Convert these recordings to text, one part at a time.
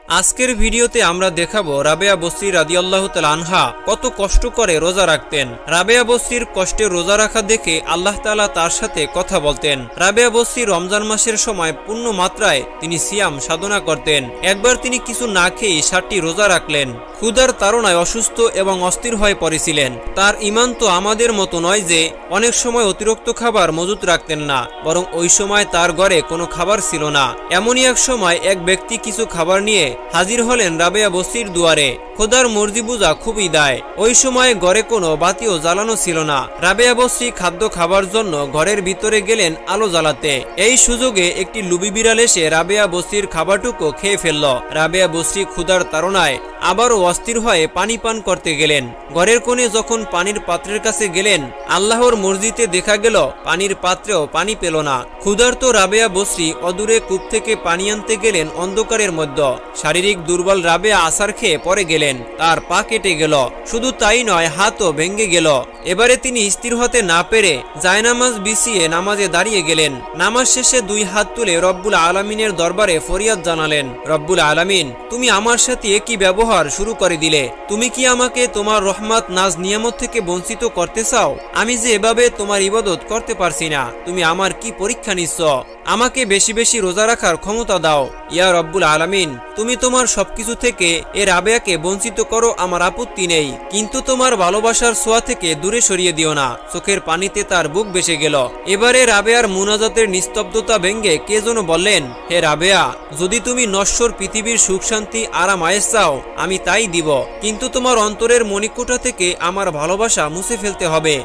আজকের ভিডিওতে আমরা দেখাবো রাবেয়া বসরি রাদিয়াল্লাহু তাআলা আনহা কত কষ্ট করে রোজা রাখতেন। রাবেয়া বসরির কষ্টে রোজা রাখা দেখে আল্লাহ তাআলা তার সাথে কথা বলতেন। রাবেয়া বসরি রমজান মাসের সময় পূর্ণ মাত্রায় তিনি সিয়াম সাধনা করতেন। একবার তিনি কিছু না খেয়ে 7টি রোজা রাখলেন। ক্ষুধার তাড়নায় অসুস্থ এবং অস্থির হয়ে পড়েছিলেন। তার ঈমান তো আমাদের মতো নয় যে অনেক সময় অতিরিক্ত খাবার মজুত রাখতেন না, বরং ওই সময় তার ঘরে কোনো খাবার ছিল না। এমনই এক সময় এক ব্যক্তি কিছু খাবার নিয়ে হাজির হলেন রাবেয়া বসরির দুয়ারে। খোদার মর্জি বুঝা খুবই দায়। ওই সময় ঘরে কোনো বাতিও জ্বালানো ছিল না। রাবেয়া বসরি খাদ্য খাবার জন্য ঘরের ভিতরে গেলেন আলো জ্বালাতে। এই সুযোগে একটি লুবি বিড়াল এসে রাবেয়া বসরির খাবারটুকু খেয়ে ফেলল। রাবেয়া বসরি ক্ষুধার তাড়নায় আবারও অস্থির হয়ে পানি পান করতে গেলেন। ঘরের কোণে যখন পানির পাত্রের কাছে গেলেন, আল্লাহর মর্জিতে দেখা গেল পানির পাত্রেও পানি পেল না। ক্ষুধার্ত রাবেয়া বসরি অদূরে কূপ থেকে পানি আনতে গেলেন অন্ধকারের মধ্যে। শারীরিক দুর্বল রাবেয়া আছাড় খেয়ে পড়ে গেলেন। তার পা কেটে গেল। শুধু তাই নয়, হাতও ভেঙে গেল। এবারে তিনি স্থির হতে না পেরে জায়নামাজ বিছিয়ে নামাজে দাঁড়িয়ে গেলেন। নামাজ শেষে 2 হাত তুলে রব্বুল আলামিনের দরবারে ফরিয়াদ জানালেন, রব্বুল আলামিন, তুমি আমার সাথে একই ব্যবহার শুরু করে দিলে। তুমি কি আমাকে তোমার রহমত নাজ নিয়ামত থেকে বঞ্চিত করতে চাও? আমি যে এভাবে তোমার ইবাদত করতে পারছি না, তুমি আমার কি পরীক্ষা নিচ্ছ? আমাকে বেশি বেশি রোজা রাখার ক্ষমতা দাও। ইয়া রব্বুল আলামিন, তুমি তোমার সবকিছু থেকে এ রাবেয়াকে বঞ্চিত করো, আমার আপত্তি নেই, কিন্তু তোমার ভালোবাসার ছোঁয়া থেকে দূরে সরিয়ে দিও না। চোখের পানিতে তার বুক ভেসে গেল। এবারে রাবেয়ার মুনাজাতের নিস্তব্ধতা ভেঙে কে যেন বললেন, হে রাবেয়া, যদি তুমি নশ্বর পৃথিবীর সুখ শান্তি আরাম আয়েশ চাও, আমি তাই দিব, কিন্তু তোমার অন্তরের মণিকোঠা থেকে আমার ভালোবাসা মুছে ফেলতে হবে।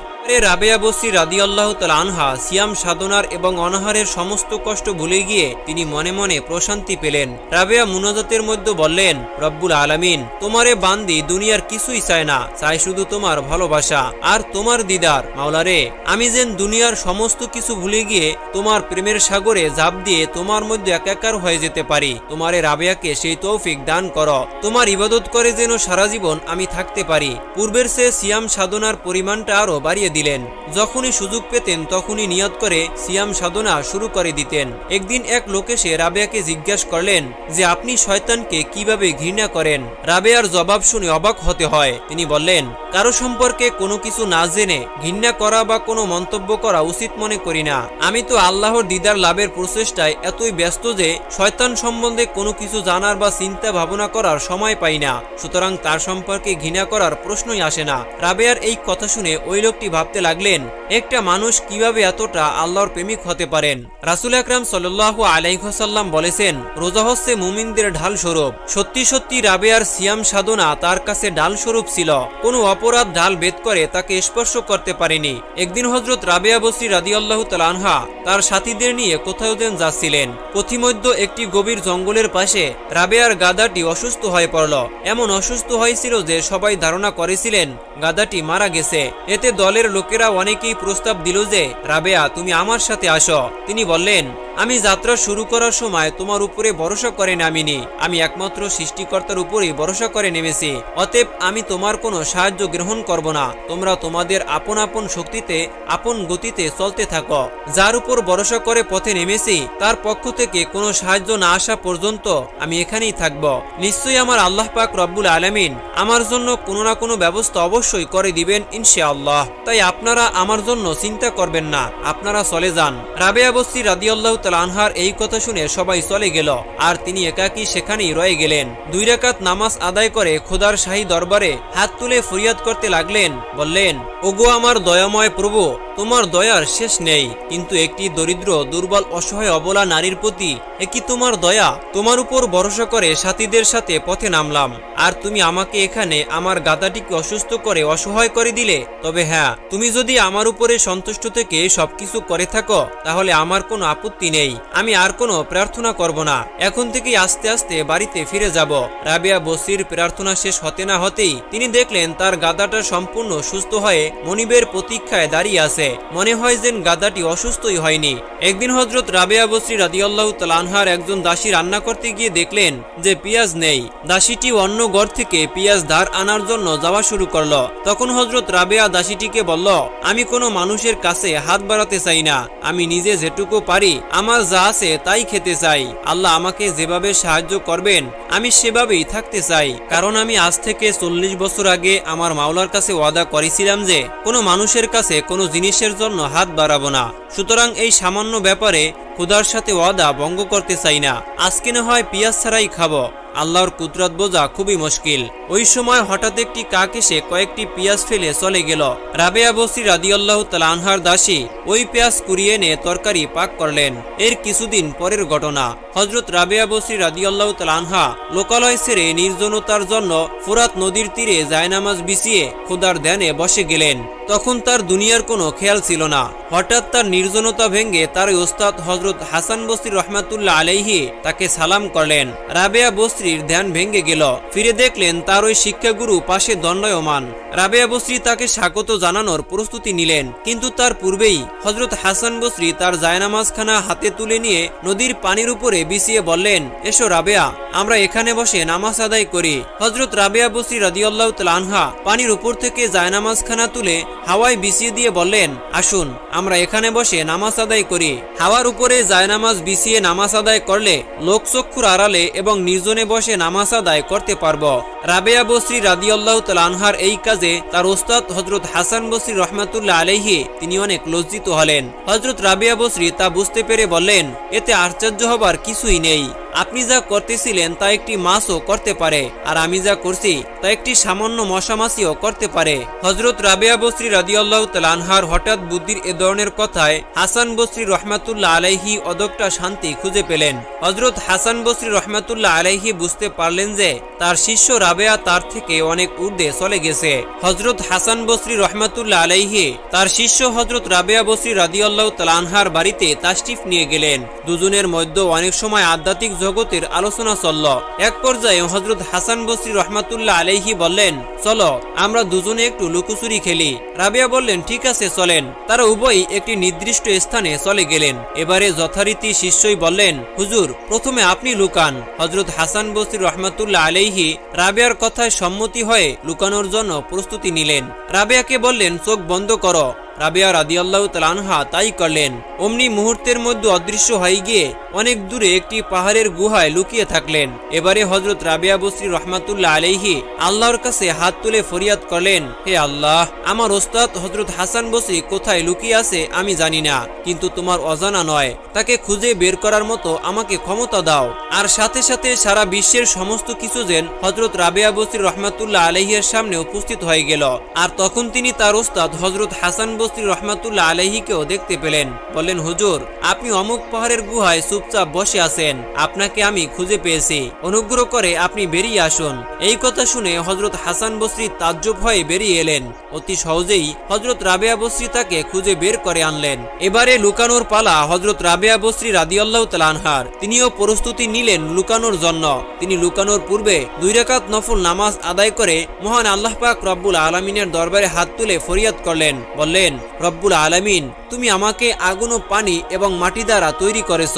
রাবেয়া বসরি রাদিয়াল্লাহু তাআলা আনহা সিয়াম সাধনার এবং অনাহারের সমস্ত কষ্ট ভুলে গিয়ে তিনি মনে মনে প্রশান্তি পেলেন। রাবেয়া মুনাজাতের মধ্যে বললেন, রব্বুল আলামিন, তোমারে বান্দি দুনিয়ার কিছুই চায় না, চাই শুধু তোমার ভালোবাসা আর তোমার দিদার। মাওলারে, আমি যেন দুনিয়ার সমস্ত কিছু ভুলে গিয়ে তোমার প্রেমের সাগরে ঝাঁপ দিয়ে তোমার মধ্যে একাকার হয়ে যেতে পারি। তোমারে রাবেয়াকে সেই তৌফিক দান করো। তোমার ইবাদত করে যেন সারা জীবন আমি থাকতে পারি। পূর্বের চেয়ে সিয়াম সাধনার পরিমাণটা আরো বাড়িয়ে দিলেন। যখনই সুযোগ পেতেন তখনই নিয়ত করে সিয়াম সাধনা শুরু করে দিতেন। একদিন এক লোক এসে রাবেয়াকে জিজ্ঞাসা করলেন যে আপনি শয়তানকে কিভাবে ঘৃণা করেন? রাবেয়ার জবাব শুনে অবাক হতে হয়। তিনি বললেন, কারো সম্পর্কে কোনো কিছু না জেনে ঘৃণা করা বা কোনো মন্তব্য করা উচিত মনে করি না। আমি তো আল্লাহর দিদার লাভের প্রচেষ্টায় এতই ব্যস্ত যে শয়তান সম্বন্ধে কোনো কিছু জানার বা চিন্তা ভাবনা করার সময় পাই না। সুতরাং তার সম্পর্কে ঘৃণা করার প্রশ্নই আসে না। রাবেয়ার এই কথা শুনে ওই লোকটি ভাবতে লাগলেন, একটা মানুষ কিভাবে এতটা আল্লাহর প্রেমিক হতে পারেন? রাসূল আকরাম সাল্লাল্লাহু আলাইহি ওয়াসাল্লাম বলেছেন, রোজা হচ্ছে মুমিনদের ঢাল স্বরূপ। সত্যি সত্যি রাবেয়ার সিয়াম সাধনা তার কাছে ঢাল স্বরূপ ছিল। কোনো অপরাধ ঢাল ভেদ করে তাকে স্পর্শ করতে পারেনি। একদিন হযরত রাবেয়া বসরি রাদিয়াল্লাহু তাআলা আনহা তার সাথীদের নিয়ে কোথাও যেন যাচ্ছিলেন। পথিমধ্যে একটি গভীর জঙ্গলের পাশে রাবেয়ার গাধাটি অসুস্থ হয়ে পড়ল। এমন অসুস্থ হয়েছিল যে সবাই ধারণা করেছিলেন গাধাটি মারা গেছে। এতে দলের লোকেরা অনেকেই প্রস্তাব দিল যে, রাবেয়া, তুমি আমার সাথে আসো। তিনি বললেন, আমি যাত্রা শুরু করার সময় তোমার উপরে ভরসা করে নামিনি, আমি একমাত্র সৃষ্টিকর্তার উপরেই ভরসা করে নেমেছি। অতএব আমি তোমার কোনো সাহায্য গ্রহণ করব না। তোমরা তোমাদের আপন আপন শক্তিতে আপন গতিতে চলতে থাকো। যার উপর ভরসা করে পথে নেমেছি তার পক্ষ থেকে কোনো সাহায্য না আসা পর্যন্ত আমি এখানেই থাকব। নিশ্চয়ই আমার আল্লাহ পাক রব্বুল আলামিন আমার জন্য কোনো না কোনো ব্যবস্থা অবশ্যই করে দিবেন ইনশাআল্লাহ। তাই আপনারা আমার জন্য চিন্তা করবেন না, আপনারা চলে যান। রাবেয়া বসরি রাদিয়াল্লাহু তাআলা আনহার এই কথা শুনে সবাই চলে গেল, আর তিনি একাকী সেখানেই রয়ে গেলেন। 2 রাকাত নামাজ আদায় করে খোদার শাহী দরবারে হাত তুলে ফরিয়াদ করতে লাগলেন। বললেন, ওগো আমার দয়াময় প্রভু, তোমার দয়ার শেষ নেই, কিন্তু একটি দরিদ্র দুর্বল অসহায় অবলা নারীর প্রতি একই তোমার দয়া। তোমার উপর ভরসা করে সাথীদের সাথে পথে নামলাম, আর তুমি আমাকে এখানে আমার গাধাটিকে অসুস্থ করে অসহায় করে দিলে। তবে হ্যাঁ, তুমি যদি আমার উপরে সন্তুষ্ট থেকে সবকিছু করে থাকো তাহলে আমার কোনো আপত্তি নেই। আমি আর কোনো প্রার্থনা করব না। এখন থেকেই আস্তে আস্তে বাড়িতে ফিরে যাব। রাবেয়া বসরির প্রার্থনা শেষ হতে না হতেই তিনি দেখলেন তার গাধাটা সম্পূর্ণ সুস্থ হয়ে মনিবের প্রতীক্ষায় দাঁড়িয়ে আছে। মনে হয় যেন গাধাটি অসুস্থই হয়নি। একদিন হযরত রাবেয়া বসরি রাদিয়াল্লাহু তাআলা আনহার একজন দাসী রান্না করতে গিয়ে দেখলেন যে পেঁয়াজ নেই। দাসীটি অন্য ঘর থেকে পেঁয়াজ ধার আনার জন্য যাওয়া শুরু করলো। তখন হযরত রাবেয়া দাসীটিকে বলল, আমি কোনো মানুষের কাছে হাত বাড়াতে চাই না, আমি নিজে যেটুকু পারি আমার যা আছে তাই খেতে চাই। আল্লাহ আমাকে যেভাবে সাহায্য করবেন আমি সেভাবেই থাকতে চাই, কারণ আমি আজ থেকে 40 বছর আগে আমার মাওলার কাছে ওয়াদা করেছিলাম যে কোনো মানুষের কাছে কোনো জিনিসের জন্য হাত বাড়াবো না। সুতরাং এই সামান্য ব্যাপারে খোদার সাথে ওয়াদা ভঙ্গ করতে চাই না। আজকে না হয় পেঁয়াজ ছাড়াই খাবো। আল্লাহর কুদরত বোঝা খুবই মুশকিল। ওই সময় হঠাৎ একটি কাক এসে কয়েকটি পেঁয়াজ ফেলে চলে গেল। রাবেয়া বসরি রাদিয়াল্লাহু তাআলা আনহার দাসী ওই পেঁয়াজ কুড়িয়ে এনে তরকারি পাক করলেন। এর কিছুদিন পরের ঘটনা, হযরত রাবেয়া বসরি রাদিয়াল্লাহু তাআলা আনহা লোকালয় ছেড়ে নির্জনতার জন্য ফুরাত নদীর তীরে জায়নামাজ বিছিয়ে খোদার ধ্যানে বসে গেলেন। তখন তার দুনিয়ার কোনো খেয়াল ছিল না। হঠাৎ তার নির্জনতা ভেঙে তার ওস্তাদ হযরত হাসান বসরি রহমাতুল্লাহ আলাইহি তাকে সালাম করলেন। রাবেয়া বসরির ধ্যান ভেঙে গেল। ফিরে দেখলেন তার ওই শিক্ষাগুরু পাশে দণ্ডায়মান। রাবেয়া বসরি তাকে স্বাগত জানানোর প্রস্তুতি নিলেন, কিন্তু তার পূর্বেই হযরত হাসান বসরি তার জায়নামাজখানা হাতে তুলে নিয়ে নদীর পানির উপরে বিছিয়ে বললেন, এসো রাবেয়া, আমরা এখানে বসে নামাজ আদায় করি। হযরত রাবেয়া বসরি রাদিয়াল্লাহু তাআলা আনহা পানির উপর থেকে জায়নামাজখানা তুলে হাওয়ায় বিছিয়ে দিয়ে বললেন, আসুন আমরা এখানে বসে নামাজ আদায় করি। হাওয়ার উপরে জায়নামাজ বিছিয়ে নামাজ আদায় করলে লোকচক্ষুর আড়ালে এবং নির্জনে বসে নামাজ আদায় করতে পারবো। রাবেয়া বসরি রাদিয়াল্লাহু তাআলা আনহার এই কাজে তার ওস্তাদ হযরত হাসান বসরি রহমাতুল্লাহ আলাইহি তিনি অনেক লজ্জিত হলেন। হযরত রাবেয়া বসরি তা বুঝতে পেরে বললেন, এতে আশ্চর্য হবার কিছুই নেই। আপনি যা করতেছিলেন তা একটি মাছও করতে পারে, আর আমি যা করছি তা একটি সামান্য মশামাছিও করতে পারে। হযরত রাবেয়া বসরি রাদিয়াল্লাহু তাআলা আনহার হঠাৎ বুদ্ধির এ ধরনের কথায় হাসান বসরি রহমাতুল্লাহ আলাইহি অদকটা শান্তি খুঁজে পেলেন। হযরত হাসান বসরি রহমাতুল্লাহ আলাইহি বুঝতে পারলেন যে তার শিষ্য রাবেয়া তার থেকে অনেক ঊর্ধ্বে চলে গেছে। হযরত হাসান বসরি রহমাতুল্লাহ আলাইহি তার শিষ্য হযরত রাবেয়া বসরি রাদিয়াল্লাহু তাআলা আনহার বাড়িতে তাশরিফ নিয়ে গেলেন। দুজনের মধ্যে অনেক সময় আধ্যাত্মিক জগতের আলোচনা চলল। এক পর্যায়ে হযরত হাসান বসরি রহমাতুল্লাহ আলাইহি বললেন, চলো আমরা দুজনে একটু লুকোচুরি খেলি। রাবেয়া বললেন, ঠিক আছে চলেন। তারা উভয়ই একটি নির্দিষ্ট স্থানে চলে গেলেন। এবারে যথারীতি শিষ্যই বললেন, হুজুর প্রথমে আপনি লুকান। হযরত হাসান বসরি রহমাতুল্লাহ আলাইহি রাবেয়ার কথায় সম্মতি হয়ে লুকানোর জন্য প্রস্তুতি নিলেন। রাবেয়াকে বললেন, চোখ বন্ধ করো। রাবেয়া রাদিয়াল্লাহু তাআলা আনহা তাই করলেন। অমনি মুহূর্তের মধ্যে অদৃশ্য হয়ে গিয়ে অনেক দূরে একটি পাহাড়ের গুহায় লুকিয়ে থাকলেন। এবারে হযরত রাবেয়া বসরি রহমাতুল্লাহ আলাইহি আল্লাহর কাছে হাত তুলে ফরিয়াদ করলেন, হে আল্লাহ, আমার ওস্তাদ হযরত হাসান বসরি কোথায় লুকিয়ে আছে আমি জানি না, কিন্তু তোমার অজানা নয়, তাকে খুঁজে বের করার মতো আমাকে ক্ষমতা দাও। আর সাথে সাথে সারা বিশ্বের সমস্ত কিছু যেন হযরত রাবেয়া বসরি রহমাতুল্লাহ আলাইহির সামনে উপস্থিত হয়ে গেল। আর তখন তিনি তার ওস্তাদ হযরত হাসান বসরি রহমাতুল্লাহ আলাইহিকেও দেখতে পেলেন। বললেন, হুজুর আপনি অমুক পাহাড়ের গুহায় চুপচাপ বসে আছেন, আপনাকে আমি খুঁজে পেয়েছি, অনুগ্রহ করে আপনি বেরিয়ে আসুন। এই কথা শুনে হযরত হাসান বসরি তাজ্জব হয়ে বেরিয়ে এলেন। অতি সহজেই হযরত রাবেয়া বসরি তাকে খুঁজে বের করে আনলেন। এবারে লুকানোর পালা হযরত রাবেয়া বসরি রাদিয়াল্লাহু তাআলা আনহার। তিনিও প্রস্তুতি নিলেন লুকানোর জন্য। তিনি লুকানোর পূর্বে 2 রাকাত নফল নামাজ আদায় করে মহান আল্লাহ পাক রব্বুল আলামিনের দরবারে হাত তুলে ফরিয়াদ করলেন। বললেন, রব্বুল আলামিন, তুমি আমাকে আগুন ও পানি এবং মাটি দ্বারা তৈরি করেছ।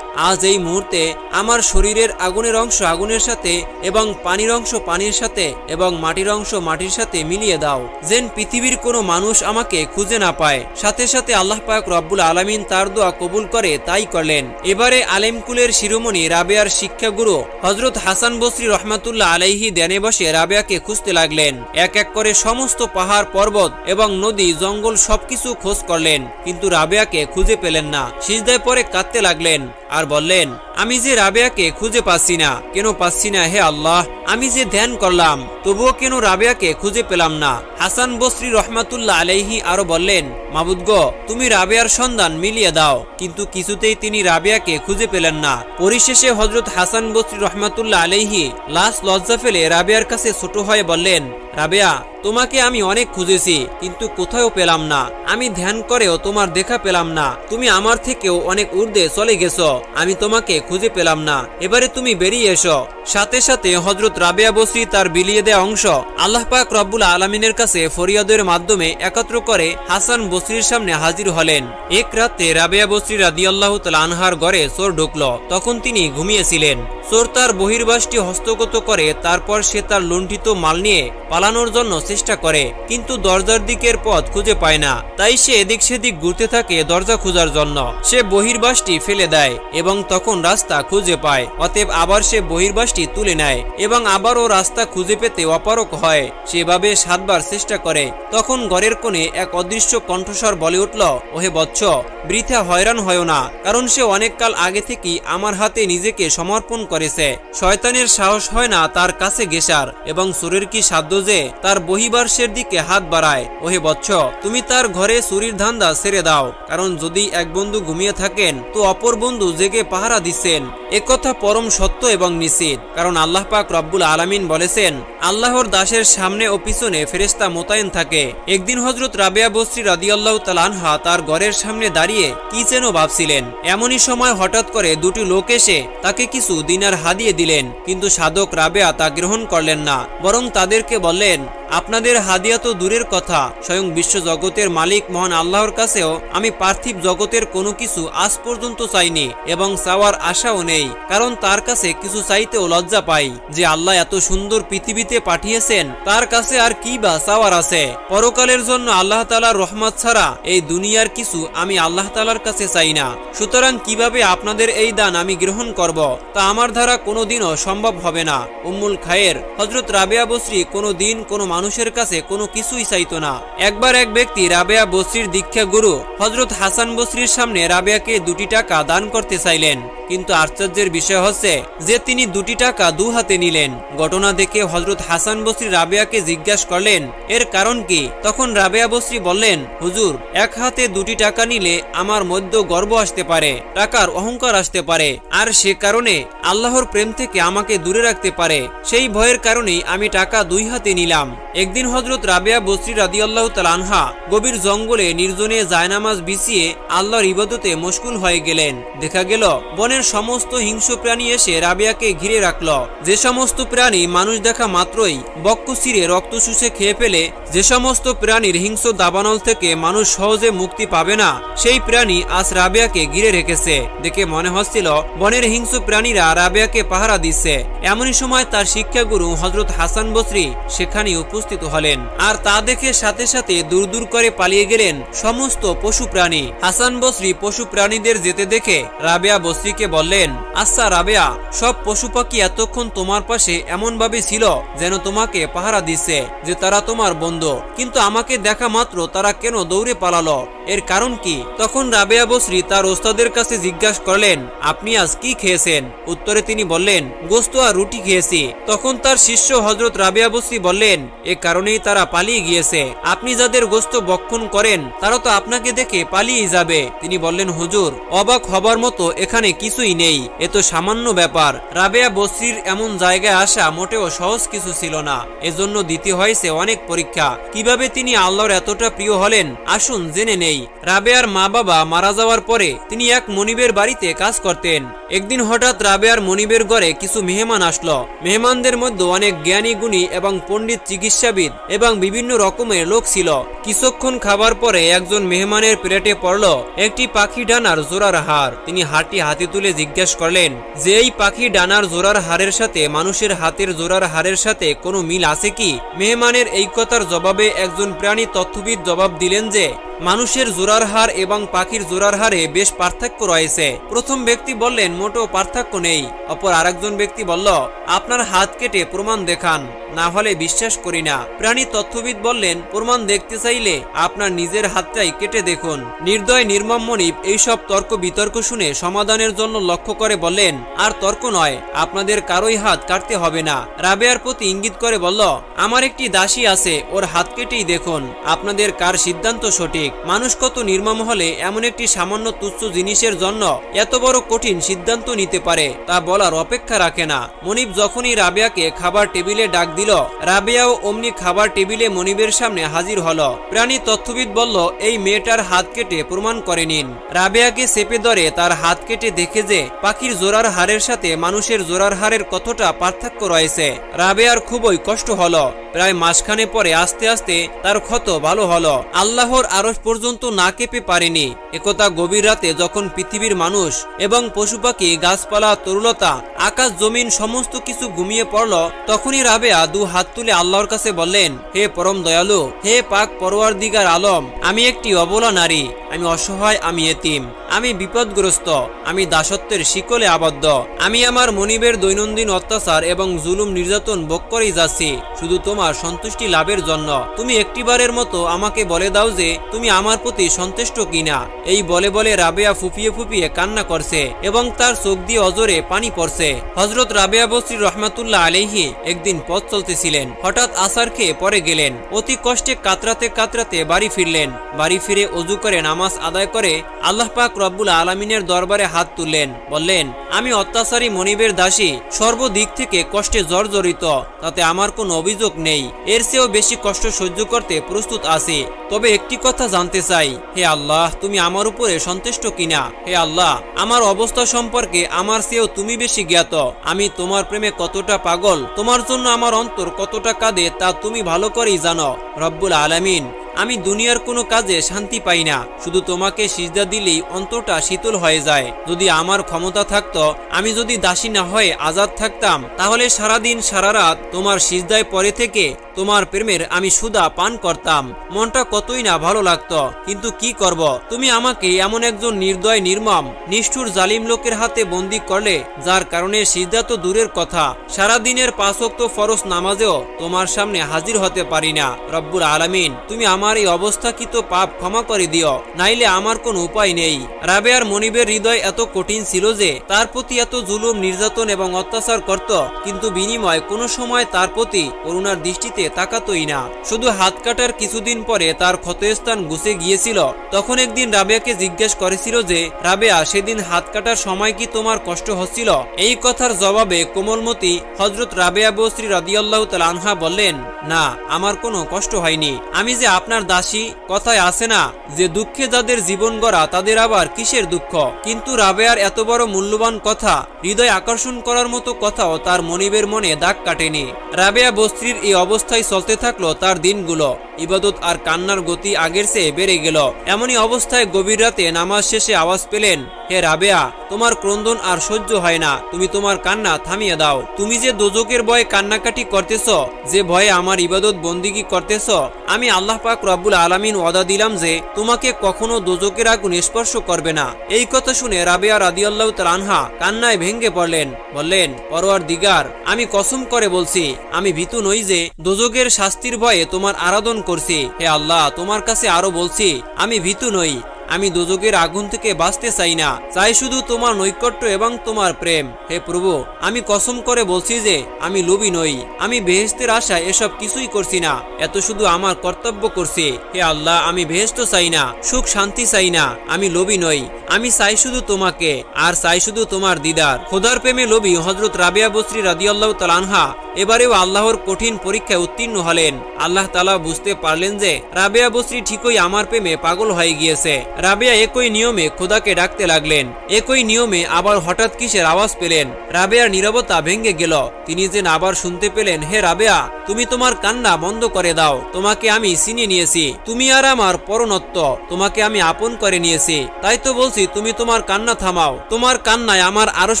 আজ এই মুহূর্তে আমার শরীরের আগুনের অংশ আগুনের সাথে এবং পানির অংশ পানির সাথে এবং মাটির অংশ মাটির সাথে মিলিয়ে দাও, যেন পৃথিবীর কোনো মানুষ আমাকে খুঁজে না পায়। সাথে সাথে আল্লাহ পাক রব্বুল আলামিন তার দোয়া কবুল করে তাই করলেন। এবারে আলেমকুলের শিরোমণি রাবেয়ার শিক্ষাগুরু হযরত হাসান বসরি রহমাতুল্লাহ আলাইহি ধ্যানে বসে রাবেয়াকে খুঁজতে লাগলেন। এক এক করে সমস্ত পাহাড় পর্বত এবং নদী জঙ্গল সবকিছু খোঁজ করলেন, কিন্তু রাবেয়াকে খুঁজে পেলেন না। সিজদায় পরে কাঁদতে লাগলেন আর বললেন, আমি যে রাবেয়াকে খুঁজে পাচ্ছি না, কেন পাচ্ছি না হে আল্লাহ? আমি যে ধ্যান করলাম তবুও কেন রাবেয়াকে খুঁজে পেলাম না? হাসান বসরি রহমাতুল্লাহ আলাইহি আরো বললেন, মাবুদ গো, তুমি রাবেয়ার সন্ধান মিলিয়ে দাও। কিন্তু কিছুতেই তিনি রাবেয়াকে খুঁজে পেলেন না। পরিশেষে হযরত হাসান বসরি রহমাতুল্লাহ আলাইহি লাশ লজ্জা ফেলে রাবেয়ার কাছে ছোট হয়ে বললেন, রাবেয়া, তোমাকে আমি অনেক খুঁজেছি কিন্তু কোথাও পেলাম না। আমি ধ্যান করেও তোমার দেখা পেলাম না। তুমি আমার থেকেও অনেক ঊর্ধ্বে চলে গেছো। আমি তোমাকে খুঁজে পেলাম না, এবারে তুমি বেরিয়ে এসো। সাথে সাথে হযরত রাবেয়া বসরি তার বিলিয়ে দেয়া অংশ আল্লাহ পাক রব্বুল আলামিনের কাছে ফরিয়াদের মাধ্যমে একত্র করে হাসান বসরির সামনে হাজির হলেন। এক রাতে রাবেয়া বসরি রাদিয়াল্লাহু তাআলা আনহার ঘরে চোর ঢুকলো। তখন তিনি ঘুমিয়েছিলেন। চোর তার বহির্বাসটি হস্তগত করে তারপর সে তার লুণ্ঠিত মাল নিয়ে পালানোর জন্য চেষ্টা করে, কিন্তু দরজার দিকের পথ খুঁজে পায় না। তাই সে এদিক সেদিক ঘুরতে থাকে দরজা খোঁজার জন্য। সে বহির্বাসটি ফেলে দেয় এবং তখন রাস্তা খুঁজে পায়। অতএব আবার সে বহির্বাসটি তুলে নেয় এবং আবারও রাস্তা খুঁজে পেতে অপারগ হয়। সেভাবে 7 বার চেষ্টা করে। তখন ঘরের কোণে এক অদৃশ্য কণ্ঠস্বর বলে উঠল, ওহে বৎস, বৃথা হয়রান হয় না, কারণ সে অনেক কাল আগে থেকেই আমার হাতে নিজেকে সমর্পণ করেছে। শয়তানের সাহস হয় না তার কাছে ঘেঁষার, এবং চোরের কি সাধ্য যে তার বহির্বাসের দিকে হাত বাড়ায়। ওহে বৎস, তুমি তার ঘরে চুরির ধান্দা ছেড়ে দাও, কারণ যদি এক বন্ধু ঘুমিয়ে থাকেন তো অপর বন্ধু জেগে পাহারা দিচ্ছেন। একথা পরম সত্য এবং নিশ্চিত, কারণ আল্লাহ পাক রব্বুল আলামিন বলেছেন, আল্লাহর দাসের সামনে ও পিছনে ফেরেশতা মোতায়েন থাকে। একদিন হযরত রাবেয়া বসরি রাদিয়াল্লাহু তাআলা আনহা তার ঘরের সামনে দাঁড়িয়ে কি যেন ভাবছিলেন। এমনই সময় হঠাৎ করে দুটি লোক এসে তাকে কিছু দিনার হাদিয়ে দিলেন, কিন্তু সাধক রাবেয়া তা গ্রহণ করলেন না, বরং তাদেরকে বললেন, আপনাদের হাদিয়া তো দূরের কথা, স্বয়ং বিশ্ব জগতের মালিক মহান আল্লাহর কাছেও আমি পার্থিব জগতের কোনো কিছু আজ পর্যন্ত চাইনি এবং চাওয়ার আশাও নেই, কারণ তার কাছে কিছু চাইতেও লজ্জা পাই। যে আল্লাহ এত সুন্দর পৃথিবীতে পাঠিয়েছেন তার কাছে আর কি বা চাওয়ার আছে। পরকালের জন্য আল্লাহ তাআলার রহমত ছাড়া এই দুনিয়ার কিছু আমি আল্লাহ তাআলার কাছে চাই না। সুতরাং কিভাবে আপনাদের এই দান আমি গ্রহণ করব তা আমার দ্বারা কোনোদিনও সম্ভব হবে না। উম্মুল খায়ের হযরত রাবেয়া বসরি কোনোদিন কোনো মানুষের কাছে কোনো কিছুই চাইতো না। একবার এক ব্যক্তি রাবেয়া বসরির দীক্ষা গুরু হযরত হাসান বসরির সামনে রাবেয়াকে 2টি টাকা দান করতে চাইলেন, কিন্তু আশ্চর্যের বিষয় হচ্ছে যে তিনি 2টি টাকা 2 হাতে নিলেন। ঘটনা দেখে হযরত হাসান বসরি রাবেয়াকে জিজ্ঞাসা করলেন, এর কারণ কি? তখন রাবেয়া বসরি বললেন, হুজুর, এক হাতে 2টি টাকা নিলে আমার মধ্যে গর্ব আসতে পারে, টাকার অহংকার আসতে পারে, আর সে কারণে আল্লাহর প্রেম থেকে আমাকে দূরে রাখতে পারে। সেই ভয়ের কারণেই আমি টাকা 2 হাতে নিলাম। একদিন হযরত রাবেয়া বসরি রাদিয়াল্লাহু তাআলা আনহা গভীর জঙ্গলে নির্জনে জায়নামাজ বিছিয়ে আল্লাহর ইবাদতে মশগুল হয়ে গেলেন। দেখা গেল বনের সমস্ত হিংস্র প্রাণী এসে রাবেয়াকে ঘিরে রাখল। যে সমস্ত প্রাণী মানুষ দেখা মাত্রই বক্ষ চিরে রক্ত শুষে খেয়ে ফেলে, যে সমস্ত প্রাণীর হিংস্র দাবানল থেকে মানুষ সহজে মুক্তি পাবে না, সেই প্রাণী আজ রাবেয়াকে ঘিরে রেখেছে। দেখে মনে হচ্ছিল বনের হিংস্র প্রাণীরা রাবেয়াকে পাহারা দিচ্ছে। এমনই সময় তার শিক্ষাগুরু হযরত হাসান বসরি সেখানে উপস্থিত হলেন, আর তা দেখে সাথে সাথে দূর দূর করে পালিয়ে গেলেন সমস্ত পশু প্রাণী। হাসান বসরি পশু প্রাণীদের যেতে দেখে রাবেয়া বসরিকে বললেন, আচ্ছা রাবেয়া, সব পশু পাখি এতক্ষণ তোমার পাশে এমন ভাবে ছিল যেন তোমাকে পাহারা দিচ্ছে যে তারা তোমার বন্ধু, কিন্তু আমাকে দেখা মাত্র তারা কেন দৌড়ে পালালো, এর কারণ কি? তখন রাবেয়া বসরি তার ওস্তাদের কাছে জিজ্ঞাসা করলেন, আপনি আজ কি খেয়েছেন? উত্তরে তিনি বললেন, গোশত আর রুটি খেয়েছি। তখন তার শিষ্য হযরত রাবেয়া বসরি বললেন, এ কারণেই তারা পালিয়ে গিয়েছে। আপনি যাদের গোশত ভক্ষণ করেন তারা তো আপনাকে দেখে পালিয়ে যাবে। তিনি বললেন, হুজুর, অবাক হবার মতো এখানে কিছুই নেই, এ তো সামান্য ব্যাপার। রাবেয়া বসরির এমন জায়গায় আসা মোটেও সহজ কিছু ছিল না, এজন্য দিতে হয়েছে অনেক পরীক্ষা। কিভাবে তিনি আল্লাহর এতটা প্রিয় হলেন আসুন জেনে নেই। রাবেয়ার মা বাবা মারা যাওয়ার পরে তিনি এক মনিবের বাড়িতে কাজ করতেন। একদিন হঠাৎ রাবেয়ার মনিবের ঘরে কিছু মেহমান আসলো। মেহমানদের মধ্যে অনেক জ্ঞানী গুণী এবং পণ্ডিত, চিকিৎসাবিদ এবং বিভিন্ন রকমের লোক ছিল। কিছুক্ষণ খাবার পরে একজন মেহমানের প্লেটে পড়ল একটি পাখি ডানার জোড়ার হার। তিনি হারটি হাতে তুলে জিজ্ঞাসা করলেন যে এই পাখি ডানার জোড়ার হারের সাথে মানুষের হাতের জোড়ার হারের সাথে কোনো মিল আছে কি? মেহমানের এই কথার জবাবে একজন প্রাণী তত্ত্ববিদ জবাব দিলেন যে মানুষের জোড়ার হার এবং পাখির জোড়ার হারে বেশ পার্থক্য রয়েছে। প্রথম ব্যক্তি বললেন, মোটেও পার্থক্য নেই। অপর আরেকজন ব্যক্তি বলল, আপনার হাত কেটে প্রমাণ দেখান, না হলে বিশ্বাস করি না। প্রাণী তত্ত্ববিদ বললেন, প্রমাণ দেখতে চাইলে আপনার নিজের হাতটাই কেটে দেখুন। নির্দয় নির্মম মনিব এইসব তর্ক বিতর্ক শুনে সমাধানের জন্য লক্ষ্য করে বললেন, আর তর্ক নয়, আপনাদের কারোই হাত কাটতে হবে না। রাবেয়ার প্রতি ইঙ্গিত করে বলল, আমার একটি দাসী আছে, ওর হাত কেটেই দেখুন, আপনাদের কার সিদ্ধান্ত সঠিক। মানুষ কত নির্মম হলে এমন একটি সামান্য তুচ্ছ জিনিসের জন্য এত বড় কঠিন সিদ্ধান্ত নিতে পারে তা বলার অপেক্ষা রাখে না। মনিব যখনই রাবেয়াকে খাবার টেবিলে ডাক দিল। রাবেয়াও অমনি খাবার টেবিলে মনিবের সামনে হাজির হলো। প্রাণী তথ্যবিদ বলল, এই মেয়েটার হাত কেটে প্রমাণ করে নিন। রাবেয়াকে চেপে ধরে তার হাত কেটে দেখে যে পাখির জোড়ার হাড়ের সাথে মানুষের জোড়ার হাড়ের কতটা পার্থক্য রয়েছে। রাবেয়ার খুবই কষ্ট হলো। প্রায় মাসখানে পরে আস্তে আস্তে তার ক্ষত ভালো হলো। আল্লাহর আরশ পর্যন্ত না কেঁপে পারেনি। একথা গভীর রাতে যখন পৃথিবীর মানুষ এবং পশু পাখি, গাছপালা, তরুলতা, আকাশ জমিন সমস্ত কিছু ঘুমিয়ে পড়ল, তখনই রাবেয়া দু হাত তুলে আল্লাহর কাছে বললেন, হে পরম দয়ালু, হে পাক পরওয়ারদিগার আলম, আমি একটি অবলা নারী, আমি অসহায়, আমি এতিম, আমি বিপদগ্রস্ত, আমি দাসত্বের শিকলে আবদ্ধ। আমি আমার মনিবের দৈনন্দিন অত্যাচার এবং জুলুম নির্যাতন ভোগ করেই যাচ্ছি শুধু তোমার সন্তুষ্টি লাভের জন্য। তুমি একটিবারের মতো আমাকে বলে দাও যে তুমি আমার প্রতি সন্তুষ্ট কিনা। এই বলে বলে রাবেয়া ফুপিয়ে ফুপিয়ে কান্না করছে এবং তার চোখ দিয়ে অজরে পানি পড়ছে। হযরত রাবেয়া বসরি রহমাতুল্লাহ আলাইহি একদিন পথ চলতেছিলেন। হঠাৎ আসার খেয়ে পরে গেলেন। অতি কষ্টে কাতরাতে কাতরাতে বাড়ি ফিরলেন। বাড়ি ফিরে ওযু করে নামাজ আদায় করে আল্লাহ পাক রব্বুল আলামিনের দরবারে হাত তুললেন। বললেন, আমি অত্যাচারী মনিবের দাসী, সর্বদিক থেকে কষ্টে জর্জরিত, তাতে আমার কোনো অভিযোগ নেই। এর চেয়েও বেশি কষ্ট সহ্য করতে প্রস্তুত আছি। তবে একটি কথা জানতে চাই, হে আল্লাহ, তুমি আমার উপরে সন্তুষ্ট কিনা? হে আল্লাহ, আমার অবস্থা সম্পর্কে আমার চেয়েও তুমি বেশি জ্ঞাত। আমি তোমার প্রেমে কতটা পাগল, তোমার জন্য আমার অন্তর কতটা কাঁদে তা তুমি ভালো করেই জানো। রব্বুল আলামিন, আমি দুনিয়ার কোনো কাজে শান্তি পাই না, শুধু তোমাকে সিজদা দিলেই অন্তরটা শীতল হয়ে যায়। যদি আমার ক্ষমতা থাকতো, আমি যদি দাসী না হয়ে আজাদ থাকতাম, তাহলে সারাদিন সারা রাত তোমার সিজদায় পড়ে থেকে তোমার প্রেমের আমি সুধা পান করতাম। মনটা কতই না ভালো লাগতো। কিন্তু কি করব, তুমি আমাকে এমন একজন নির্দয়, নির্মম, নিষ্ঠুর, জালিম লোকের হাতে বন্দী করলে, যার কারণে সিজদা তো দূরের কথা, সারা দিনের 5 ওয়াক্ত ফরজ নামাজেও তোমার সামনে হাজির হতে পারি না। রব্বুল আলামিন, তুমি আমার এই অবস্থাকৃত পাপ ক্ষমা করে দিও, নাইলে আমার কোনো উপায় নেই। রাবেয়ার মনিবের হৃদয় এত কঠিন ছিল যে তার প্রতি এত জুলুম, নির্যাতন এবং অত্যাচার করত, কিন্তু বিনিময় কোনো সময় তার প্রতি করুণার দৃষ্টিতে তাকাতই না। শুধু হাত কাটার কিছুদিন পরে তার ক্ষতস্থান ঘুষে গিয়েছিল। তখন একদিন রাবেয়াকে জিজ্ঞেস করেছিল যে, রাবেয়া, সেদিন হাত কাটার সময় কি তোমার কষ্ট হচ্ছিল? এই কথার জবাবে কোমলমতি হযরত রাবেয়া বসরি রাদিয়াল্লাহু তাআলা আনহা বললেন, না, আমার কোনো কষ্ট হয়নি। আমি যে আপনার দাসী, কথায় আছে না যে দুঃখে যাদের জীবন গড়া তাদের আবার কিসের দুঃখ। কিন্তু রাবেয়ার এত বড় মূল্যবান কথা, হৃদয় আকর্ষণ করার মতো কথাও তার মনিবের মনে দাগ কাটেনি। রাবেয়া বসরির এই অবস্থায় চলতে থাকলো তার দিনগুলো। ইবাদত আর কান্নার গতি আগের চেয়ে বেড়ে গেল। এমনই অবস্থায় গভীর রাতে নামাজ শেষে আওয়াজ পেলেন, হে রাবেয়া, তোমার ক্রন্দন আর সহ্য হয় না, তুমি তোমার কান্না থামিয়ে দাও। তুমি যে দোজকের ভয়ে কান্নাকাটি করতেছ, যে ভয়ে আমার ইবাদত বন্দিগি করতেছ, আমি আল্লাহ পাক রব্বুল আলামিন ওয়াদা দিলাম যে তোমাকে কখনো দোজকের আগুন স্পর্শ করবে না। এই কথা শুনে রাবেয়া রাদিয়াল্লাহু তাআলা আনহা কান্নায় ভেঙে পড়লেন। বললেন, পরওয়ারদিগার, আমি কসম করে বলছি, আমি ভীতু নই যে দোজকের শাস্তির ভয়ে তোমার আরাধনা করছি। হে আল্লাহ, তোমার কাছে আরো বলছি, আমি ভীতু নই, আমি দোজকের আগুন থেকে বাঁচতে চাই না, চাই শুধু তোমার নৈকট্য এবং তোমার প্রেম। হে প্রভু, আমি কসম করে বলছি যে আমি লোভী নই, আমি বেহেশতের আশায় এসব কিছুই করছি না, এত শুধু আমার কর্তব্য করছি। হে আল্লাহ, আমি বেহেশত চাই না, সুখ শান্তি চাই না, আমি লোভী নই, আমি চাই শুধু তোমাকে, আর চাই শুধু তোমার দিদার। খোদার প্রেমে লোভী হযরত রাবেয়া বসরি রাদিয়াল্লাহু তাআলা আনহা এবারেও আল্লাহর কঠিন পরীক্ষায় উত্তীর্ণ হলেন। আল্লাহ তাআলা বুঝতে পারলেন যে রাবেয়া বসরি ঠিকই আমার প্রেমে পাগল হয়ে গিয়েছে। রাবেয়া একই নিয়মে খোদাকে ডাকতে লাগলেন। একই নিয়মে আবার হঠাৎ কিসের আওয়াজ পেলেন। রাবেয়ার নীরবতা ভেঙে গেল। তিনি যেন আবার শুনতে পেলেন, হে রাবেয়া, তুমি তোমার কান্না বন্ধ করে দাও, তোমাকে আমি চিনে নিয়েছি, তুমি আর আমার পরনত্ব, তোমাকে আমি আপন করে নিয়েছি। তাই তো বলছি, তুমি তোমার কান্না থামাও। তোমার কান্নায় আমার আরশ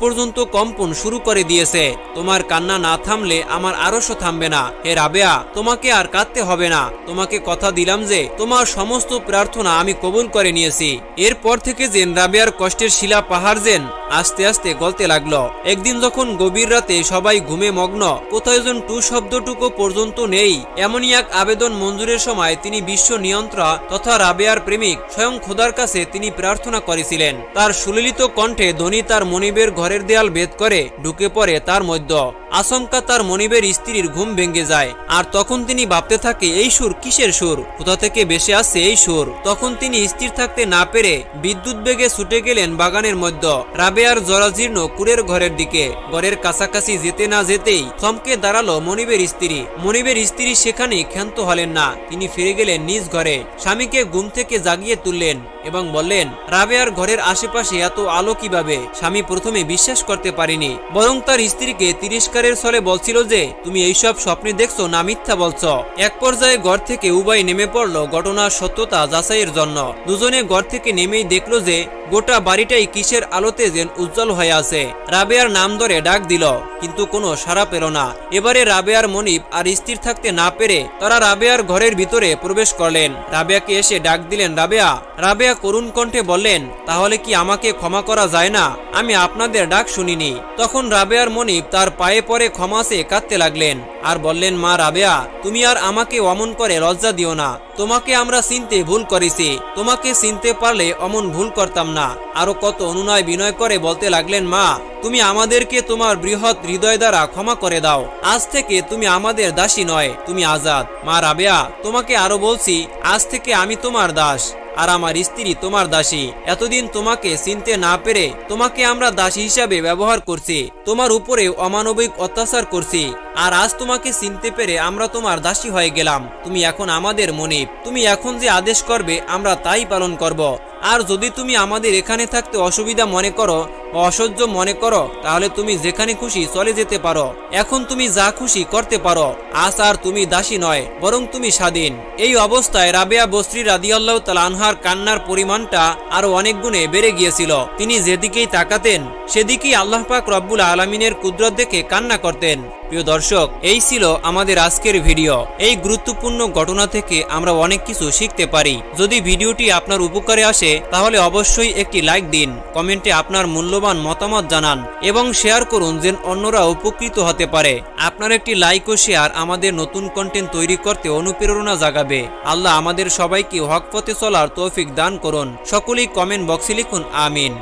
পর্যন্ত কম্পন শুরু করে দিয়েছে। তোমার কান্না না থামলে আমার আরশও থামবে না। হে রাবেয়া, তোমাকে আর কাঁদতে হবে না। তোমাকে কথা দিলাম যে তোমার সমস্ত প্রার্থনা আমি কবুল করে নিয়েছি। এরপর থেকে যেন রাবেয়ার কষ্টের শিলা পাহাড় যেন আস্তে আস্তে গলতে লাগলো। একদিন যখন গভীর রাতে সবাই ঘুমে মগ্ন, কোথায় যেন টু শব্দটুকু পর্যন্ত নেই, এমনই এক আবেদন মঞ্জুরের সময় তিনি বিশ্ব নিয়ন্ত্রা তথা রাবেয়ার প্রেমিক স্বয়ং খোদার কাছে তিনি প্রার্থনা করেছিলেন। তার সুললিত কণ্ঠে ধ্বনি তার মনিবের ঘরের দেয়াল ভেদ করে ঢুকে পড়ে তার মধ্য। আচমকা তার মনিবের স্ত্রীর ঘুম ভেঙে যায়। আর তখন তিনি ভাবতে থাকে, এই সুর কিসের সুর, কোথা থেকে ভেসে আসছে এই সুর। তখন তিনি স্থির থাকতে না পেরে বিদ্যুৎ বেগে ছুটে গেলেন বাগানের মধ্য। রাবেয়া রাবেয়ার জরাজীর্ণ কুড়ের ঘরের দিকে। ঘরের কাছাকাছি যেতে না যেতেই থমকে দাঁড়ালো মনিবের স্ত্রী। মনিবের স্ত্রী সেখানে ক্ষান্ত হলেন না, তিনি ফিরে গেলেন নিজ ঘরে। স্বামীকে ঘুম থেকে জাগিয়ে তুললেন এবং বললেন, রাবেয়ার ঘরের আশেপাশে এত আলো কিভাবে? স্বামী প্রথমে বিশ্বাস করতে পারেনি, বরং তার স্ত্রীকে তিরস্কারের ছলে বলছিল যে, তুমি এইসব স্বপ্নে দেখছো না মিথ্যা বলছ। এক পর্যায়ে ঘর থেকে উভয় নেমে পড়ল ঘটনার সত্যতা যাচাইয়ের জন্য। দুজনে ঘর থেকে নেমেই দেখলো যে গোটা বাড়িটাই কিসের আলোতে যেন উজ্জ্বল হয়ে আছে। রাবেয়ার নাম ধরে ডাক দিল, কিন্তু কোনো সাড়া পেল না। এবারে রাবেয়ার মনিব আর স্থির থাকতে না পেরে তারা রাবেয়ার ঘরের ভিতরে প্রবেশ করলেন। রাবেয়াকে এসে ডাক দিলেন, রাবেয়া। রাবেয়া করুণ কণ্ঠে বললেন, তাহলে কি আমাকে ক্ষমা করা যায় না? আমি আপনাদের ডাক শুনিনি। তখন রাবেয়ার মনিব তার পায়ে পড়ে ক্ষমা চেয়ে কাঁদতে লাগলেন আর বললেন, মা রাবেয়া, তুমি আর আমাকে অমন করে লজ্জা দিও না। তোমাকে আমরা চিনতে ভুল করেছি, তোমাকে চিনতে পারলে অমন ভুল করতাম না। আরো কত অনুনয় বিনয় করে বলতে লাগলেন, মা তুমি আমাদেরকে তোমার বৃহৎ হৃদয় দ্বারা ক্ষমা করে দাও। আজ থেকে তুমি আমাদের দাসী নয়, তুমি আজাদ। মা রাবেয়া, তোমাকে আরো বলছি, আজ থেকে আমি তোমার দাস আর আমার স্ত্রী তোমার দাসী। এতদিন তোমাকে চিনতে না পেরে তোমাকে আমরা দাসী হিসাবে ব্যবহার করছি, তোমার উপরে অমানবিক অত্যাচার করছি। আর আজ তোমাকে চিনতে পেরে আমরা তোমার দাসী হয়ে গেলাম। তুমি এখন আমাদের মনিব। তুমি এখন যে আদেশ করবে আমরা তাই পালন করব। আর যদি তুমি আমাদের এখানে থাকতে অসুবিধা মনে করো বা অসহ্য মনে করো, তাহলে তুমি যেখানে খুশি চলে যেতে পারো। এখন তুমি যা খুশি করতে পারো। আজ আর তুমি দাসী নয়, বরং তুমি স্বাধীন। এই অবস্থায় রাবেয়া বসরি রাদিয়াল্লাহু তাআলা আনহার কান্নার পরিমাণটা আরো অনেক গুণে বেড়ে গিয়েছিল। তিনি যেদিকেই তাকাতেন সেদিকেই আল্লাহ পাক রব্বুল আলামিনের কুদরত দেখে কান্না করতেন। প্রিয় দর্শক, এই ছিল আমাদের আজকের ভিডিও। এই গুরুত্বপূর্ণ ঘটনা থেকে আমরা অনেক কিছু শিখতে পারি। যদি ভিডিওটি আপনার উপকারে আসে তাহলে অবশ্যই একটি লাইক দিন, কমেন্টে আপনার মূল্যবান মতামত জানান এবং শেয়ার করুন যেন অন্যরা উপকৃত হতে পারে। আপনার একটি লাইক ও শেয়ার আমাদের নতুন কন্টেন্ট তৈরি করতে অনুপ্রেরণা জাগাবে। আল্লাহ আমাদের সবাইকে হক পথে চলার তৌফিক দান করুন। সকলেই কমেন্ট বক্সে লিখুন আমিন।